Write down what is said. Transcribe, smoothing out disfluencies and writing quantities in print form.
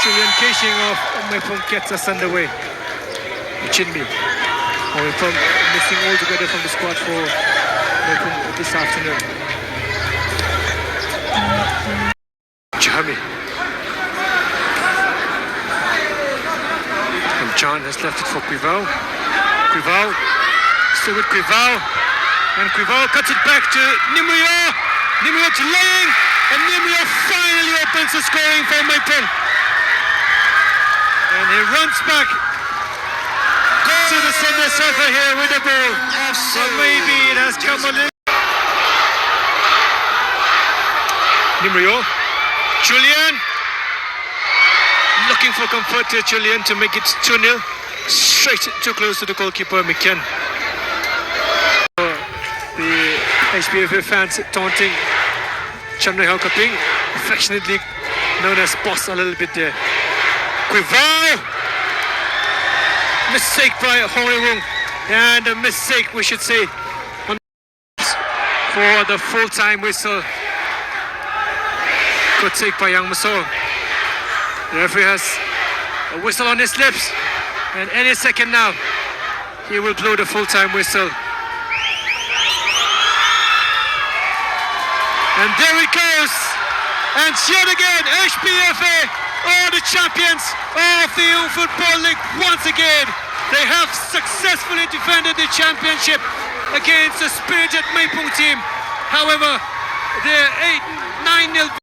Julian Keishing of meiphung gets us underway. Chinmi. Meiphung missing altogether from the squad for meiphung this afternoon. Jami. And John has left it for Quivao. Quivao. Still with Quivao. And Quivao cuts it back to Nimrio. Nimrio to Laying. And Nimrio finally opens the scoring for meiphung. And he runs back to the center circle here with the ball. But maybe it has come a little. Nimrio. Julian. Looking for comfort to Julian to make it 2-0. Straight too close to the goalkeeper, McKen. The HBFA fans taunting Chamnai Kaping, affectionately known as Boss a little bit there. Quivao! Mistake by Wung. And a mistake, we should say, for the full-time whistle. Good take by Yang Masol. The referee has a whistle on his lips. And any second now, he will blow the full-time whistle. And there it goes. And yet again, HBFA are the champions of the Young Football League once again. They have successfully defended the championship against the spirited meiphung team. However, their 9-0